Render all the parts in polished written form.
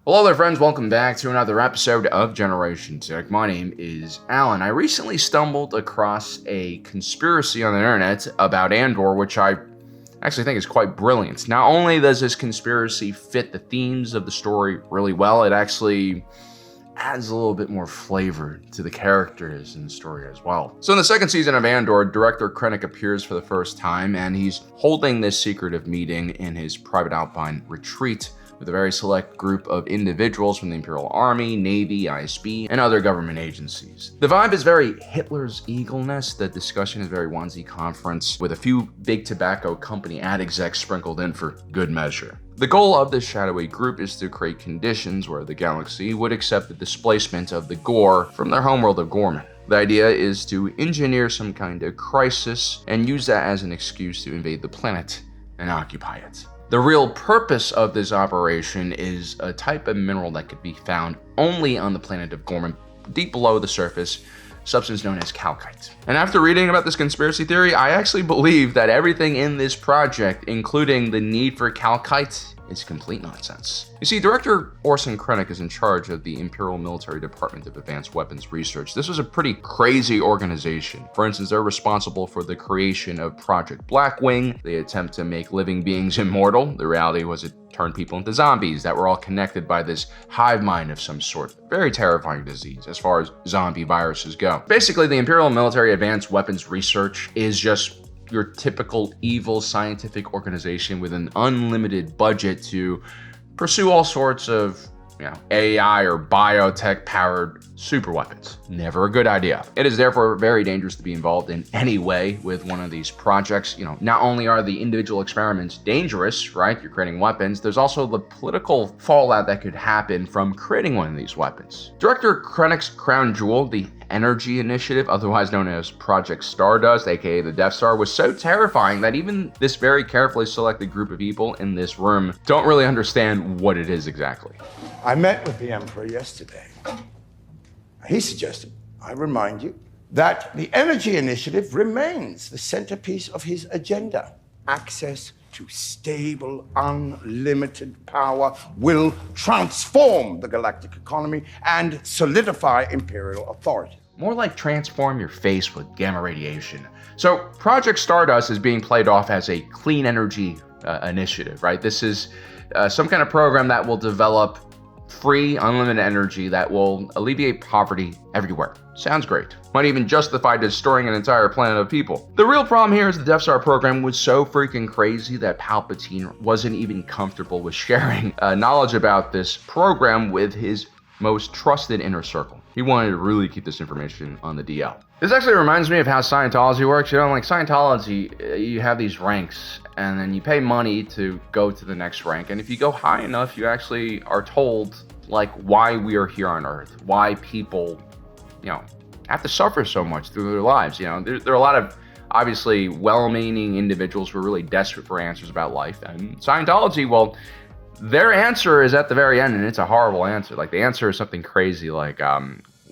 Hello there friends, welcome back to another episode of Generation Tech. My name is Alan. I recently stumbled across a conspiracy on the internet about Andor, which I actually think is quite brilliant. Not only does this conspiracy fit the themes of the story really well, it actually adds a little bit more flavor to the characters in the story as well. So in the second season of Andor, director Krennic appears for the first time, and he's holding this secretive meeting in his private Alpine retreat with a very select group of individuals from the Imperial Army, Navy, ISB, and other government agencies. The vibe is very Hitler's Eagle Nest. The discussion is very onesie conference with a few big tobacco company ad execs sprinkled in for good measure. The goal of this shadowy group is to create conditions where the galaxy would accept the displacement of the Gore from their homeworld of Gorman. The idea is to engineer some kind of crisis and use that as an excuse to invade the planet and occupy it. The real purpose of this operation is a type of mineral that could be found only on the planet of Gorman, deep below the surface, substance known as Kalkite. And after reading about this conspiracy theory, I actually believe that everything in this project, including the need for Kalkite, is complete nonsense. You see, director Orson is in charge of the Imperial Military Department of Advanced Weapons Research. This was a pretty crazy organization. For instance, they're responsible for the creation of Project Blackwing. They attempt to make living beings immortal. The reality was it turned people into zombies that were all connected by this hive mind of some sort. Very terrifying disease as far as zombie viruses go. Basically, the Imperial Military Advanced Weapons Research is just your typical evil scientific organization with an unlimited budget to pursue all sorts of, AI or biotech powered super weapons. Never a good idea. It is therefore very dangerous to be involved in any way with one of these projects. Not only are the individual experiments dangerous, right? You're creating weapons. There's also the political fallout that could happen from creating one of these weapons. Director Krennic's crown jewel, the Energy Initiative, otherwise known as Project Stardust, aka the Death Star, was so terrifying that even this very carefully selected group of people in this room don't really understand what it is exactly. I met with the Emperor yesterday. He suggested I remind you that the Energy Initiative remains the centerpiece of his agenda. Access to stable, unlimited power will transform the galactic economy and solidify imperial authority. More like transform your face with gamma radiation. So Project Stardust is being played off as a clean energy initiative, right? This is some kind of program that will develop free, unlimited energy that will alleviate poverty everywhere. Sounds great. Might even justify destroying an entire planet of people. The real problem here is the Death Star program was so freaking crazy that Palpatine wasn't even comfortable with sharing knowledge about this program with his most trusted inner circle. He wanted to really keep this information on the DL. This actually reminds me of how Scientology works. Like Scientology, you have these ranks, and then you pay money to go to the next rank. And if you go high enough, you actually are told, why we are here on Earth, why people, have to suffer so much through their lives. There are a lot of obviously well-meaning individuals who are really desperate for answers about life. And Scientology, well, their answer is at the very end, and it's a horrible answer. The answer is something crazy,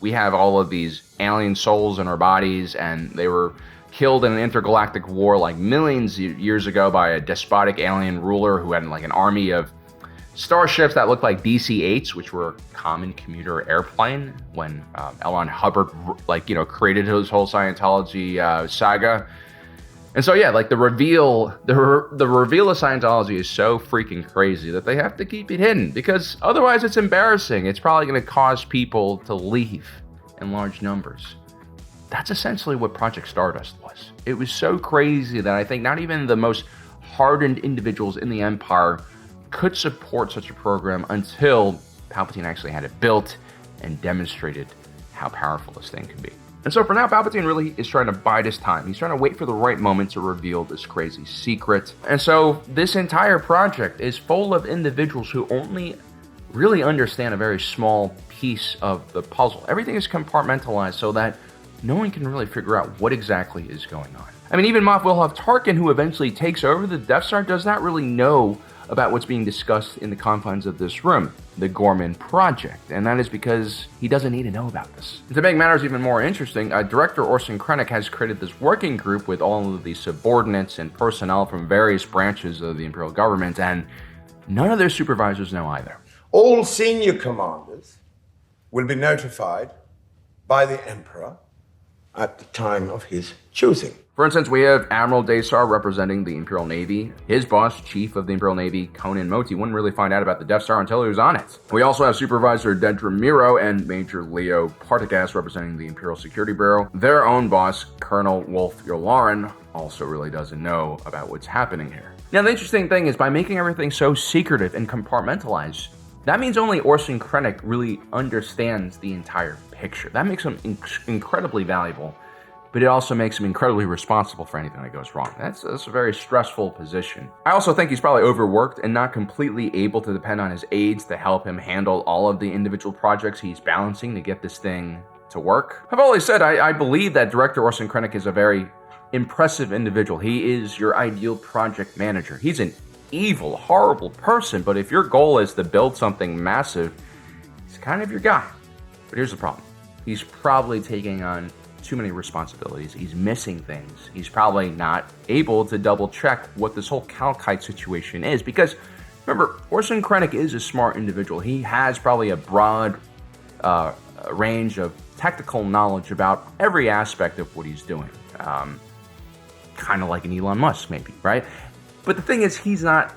we have all of these alien souls in our bodies, and they were killed in an intergalactic war millions of years ago by a despotic alien ruler who had an army of starships that looked like DC-8s, which were a common commuter airplane when L. Ron Hubbard, created his whole Scientology saga. And so, the reveal of Scientology is so freaking crazy that they have to keep it hidden because otherwise it's embarrassing. It's probably going to cause people to leave in large numbers. That's essentially what Project Stardust was. It was so crazy that I think not even the most hardened individuals in the Empire could support such a program until Palpatine actually had it built and demonstrated how powerful this thing can be. And so for now, Palpatine really is trying to bide his time. He's trying to wait for the right moment to reveal this crazy secret. And so this entire project is full of individuals who only really understand a very small piece of the puzzle. Everything is compartmentalized so that no one can really figure out what exactly is going on. Even Moff Wilhoff Tarkin, who eventually takes over the Death Star, does not really know about what's being discussed in the confines of this room, the Gorman Project, and that is because he doesn't need to know about this. And to make matters even more interesting, director Orson has created this working group with all of the subordinates and personnel from various branches of the Imperial government, and none of their supervisors know either. All senior commanders will be notified by the Emperor at the time of his choosing. For instance, we have Admiral Daystar representing the Imperial Navy. His boss, Chief of the Imperial Navy, Conan Moti, wouldn't really find out about the Death Star until he was on it. We also have Supervisor Dedra Miro and Major Leo Partagas representing the Imperial Security Bureau. Their own boss, Colonel Wolf Yularen, also really doesn't know about what's happening here. Now, the interesting thing is, by making everything so secretive and compartmentalized, that means only Orson Krennic really understands the entire picture. That makes him incredibly valuable, but it also makes him incredibly responsible for anything that goes wrong. That's a very stressful position. I also think he's probably overworked and not completely able to depend on his aides to help him handle all of the individual projects he's balancing to get this thing to work. I've always said I believe that Director Orson Krennic is a very impressive individual. He is your ideal project manager. He's an evil, horrible person, but if your goal is to build something massive, he's kind of your guy. But here's the problem. He's probably taking on too many responsibilities. He's missing things. He's probably not able to double check what this whole Kalkite situation is, because remember, Orson Krennic is a smart individual. He has probably a broad range of technical knowledge about every aspect of what he's doing. Kind of like an Elon Musk, maybe, right? But the thing is, he's not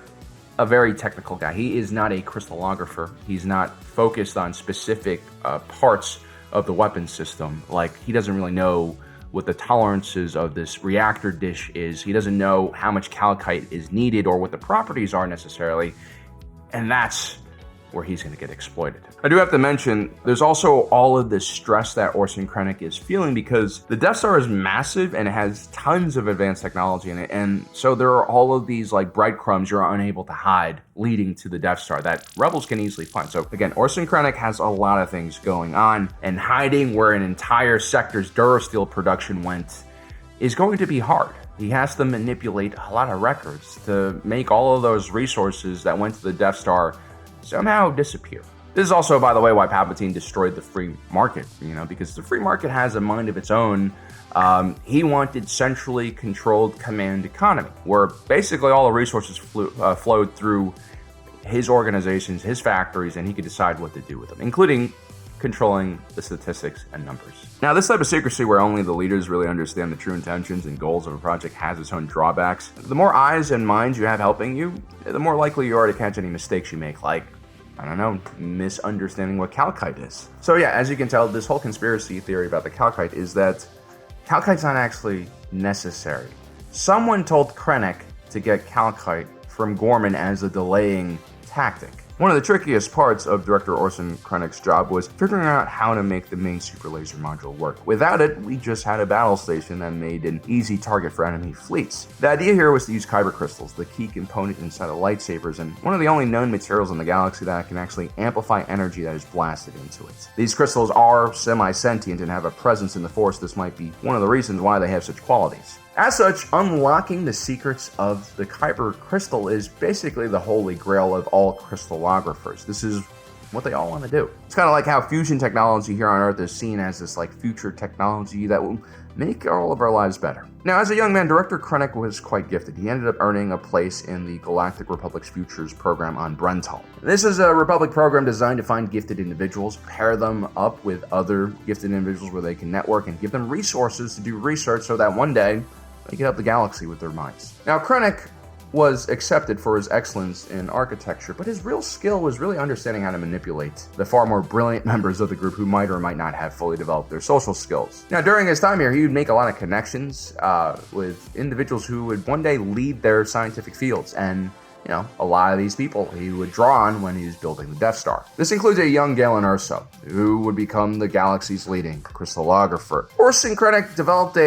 a very technical guy. He is not a crystallographer. He's not focused on specific parts of the weapon system. Like, he doesn't really know what the tolerances of this reactor dish is. He doesn't know how much Kalkite is needed or what the properties are necessarily. And that's where he's going to get exploited. I do have to mention, there's also all of this stress that Orson Krennic is feeling because the Death Star is massive and it has tons of advanced technology in it. And so there are all of these like breadcrumbs you're unable to hide leading to the Death Star that rebels can easily find. So again, Orson Krennic has a lot of things going on, and hiding where an entire sector's Durasteel production went is going to be hard. He has to manipulate a lot of records to make all of those resources that went to the Death Star somehow disappear. This is also, by the way, why Palpatine destroyed the free market, because the free market has a mind of its own. He wanted centrally controlled command economy, where basically all the resources flowed through his organizations, his factories, and he could decide what to do with them, including controlling the statistics and numbers. Now, this type of secrecy where only the leaders really understand the true intentions and goals of a project has its own drawbacks. The more eyes and minds you have helping you, the more likely you are to catch any mistakes you make, like, I don't know, misunderstanding what Kalkite is. So yeah, as you can tell, this whole conspiracy theory about the Kalkite is that Kalkite's not actually necessary. Someone told Krennic to get Kalkite from Gorman as a delaying tactic. One of the trickiest parts of Director Orson Krennic's job was figuring out how to make the main super laser module work. Without it, we just had a battle station that made an easy target for enemy fleets. The idea here was to use kyber crystals, the key component inside of lightsabers, and one of the only known materials in the galaxy that can actually amplify energy that is blasted into it. These crystals are semi-sentient and have a presence in the Force. This might be one of the reasons why they have such qualities. As such, unlocking the secrets of the kyber crystal is basically the holy grail of all crystallographers. This is what they all want to do. It's kind of like how fusion technology here on Earth is seen as this like future technology that will make all of our lives better. Now, as a young man, Director Krennic was quite gifted. He ended up earning a place in the Galactic Republic's Futures program on Brental. This is a Republic program designed to find gifted individuals, pair them up with other gifted individuals where they can network, and give them resources to do research so that one day they could help the galaxy with their minds. Now, Krennic was accepted for his excellence in architecture, but his real skill was really understanding how to manipulate the far more brilliant members of the group who might or might not have fully developed their social skills. Now, during his time here, he would make a lot of connections with individuals who would one day lead their scientific fields, and a lot of these people he would draw on when he was building the Death Star. This includes a young Galen Erso, who would become the galaxy's leading crystallographer. Orson Krennic developed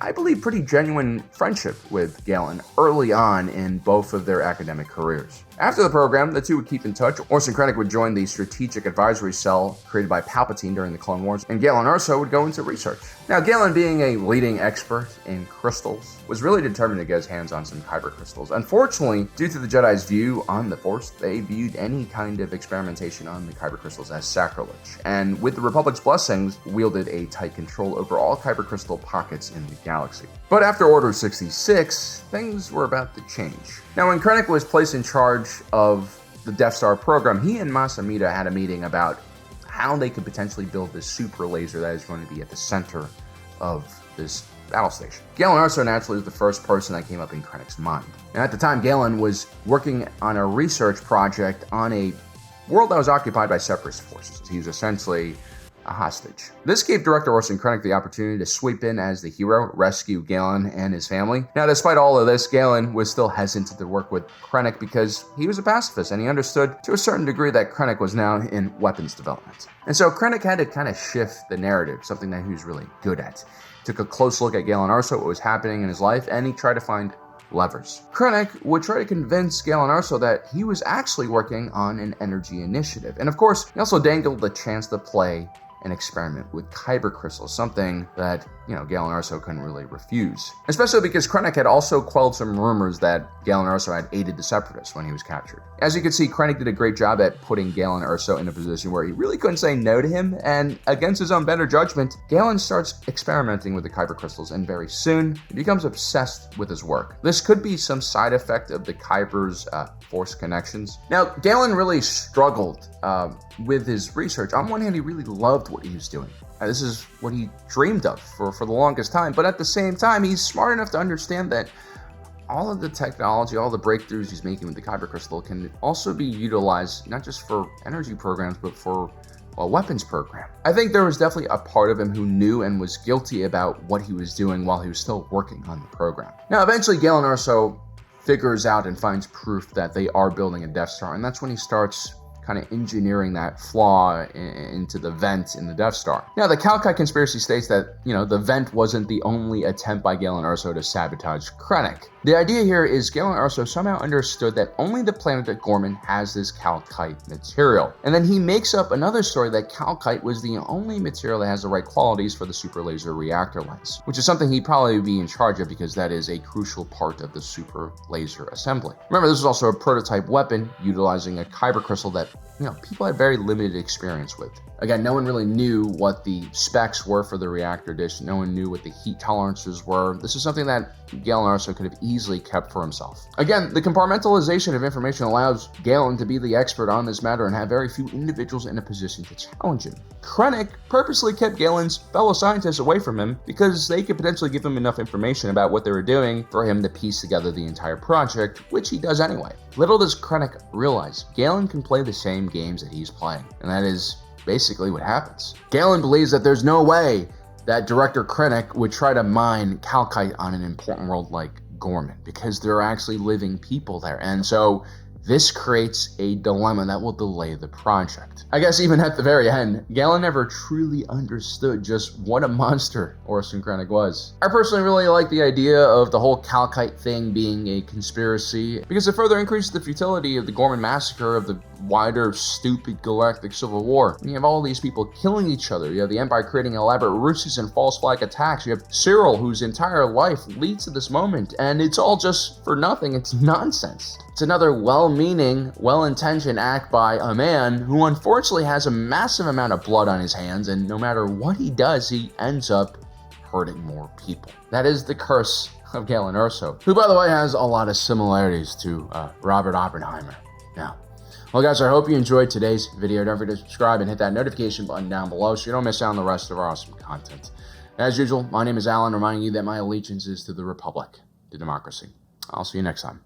I believe, pretty genuine friendship with Galen early on in both of their academic careers. After the program, the two would keep in touch. Orson Krennic would join the Strategic Advisory Cell created by Palpatine during the Clone Wars, and Galen Erso would go into research. Now, Galen, being a leading expert in crystals, was really determined to get his hands on some kyber crystals. Unfortunately, due to the Jedi's view on the Force, they viewed any kind of experimentation on the kyber crystals as sacrilege, and with the Republic's blessings, wielded a tight control over all kyber crystal pockets in the galaxy. But after Order 66, things were about to change. Now, when Krennic was placed in charge of the Death Star program, he and Masamita had a meeting about how they could potentially build this super laser that is going to be at the center of this battle station. Galen Erso naturally was the first person that came up in Krennic's mind. And at the time, Galen was working on a research project on a world that was occupied by Separatist forces. He was essentially a hostage. This gave director Orson Krennic the opportunity to sweep in as the hero, rescue Galen and his family. Now, despite all of this, Galen was still hesitant to work with Krennic because he was a pacifist and he understood to a certain degree that Krennic was now in weapons development. And so Krennic had to kind of shift the narrative, something that he was really good at. Took a close look at Galen Erso, what was happening in his life, and he tried to find levers. Krennic would try to convince Galen Erso that he was actually working on an energy initiative. And of course, he also dangled the chance to play an experiment with kyber crystals, something that, Galen Erso couldn't really refuse. Especially because Krennic had also quelled some rumors that Galen Erso had aided the Separatists when he was captured. As you can see, Krennic did a great job at putting Galen Erso in a position where he really couldn't say no to him, and against his own better judgment, Galen starts experimenting with the kyber crystals, and very soon, he becomes obsessed with his work. This could be some side effect of the kyber's force connections. Now, Galen really struggled with his research. On one hand, he really loved what he was doing. This is what he dreamed of for the longest time. But at the same time, he's smart enough to understand that all of the technology, all the breakthroughs he's making with the kyber crystal can also be utilized not just for energy programs, but for a weapons program. I think there was definitely a part of him who knew and was guilty about what he was doing while he was still working on the program. Now, eventually, Galen Erso figures out and finds proof that they are building a Death Star, and that's when he starts kind of engineering that flaw into the vent in the Death Star. Now, the Kalkite Conspiracy states that, the vent wasn't the only attempt by Galen Erso to sabotage Krennic. The idea here is Galen Erso somehow understood that only the planet of Gorman has this Kalkite material. And then he makes up another story that Kalkite was the only material that has the right qualities for the super laser reactor lens, which is something he'd probably be in charge of because that is a crucial part of the super laser assembly. Remember, this was also a prototype weapon utilizing a kyber crystal that people had very limited experience with. Again, no one really knew what the specs were for the reactor dish. No one knew what the heat tolerances were. This is something that Galen Erso could have easily kept for himself. Again, the compartmentalization of information allows Galen to be the expert on this matter and have very few individuals in a position to challenge him. Krennic purposely kept Galen's fellow scientists away from him because they could potentially give him enough information about what they were doing for him to piece together the entire project, which he does anyway. Little does Krennic realize, Galen can play the same games that he's playing, and that is basically what happens. Galen believes that there's no way that director Krennic would try to mine Kalkite on an important world like Gorman because there are actually living people there, and so this creates a dilemma that will delay the project. I guess even at the very end, Galen never truly understood just what a monster Orson Krennic was. I personally really like the idea of the whole Kalkite thing being a conspiracy because it further increases the futility of the Gorman massacre of the wider, stupid galactic civil war. You have all these people killing each other. You have the Empire creating elaborate ruses and false flag attacks. You have Cyril, whose entire life leads to this moment, and it's all just for nothing. It's nonsense. It's another well-meaning, well-intentioned act by a man who unfortunately has a massive amount of blood on his hands, and no matter what he does, he ends up hurting more people. That is the curse of Galen Erso, who, by the way, has a lot of similarities to Robert Oppenheimer. Now, well, guys, I hope you enjoyed today's video. Don't forget to subscribe and hit that notification button down below so you don't miss out on the rest of our awesome content. As usual, my name is Alan, reminding you that my allegiance is to the Republic, to democracy. I'll see you next time.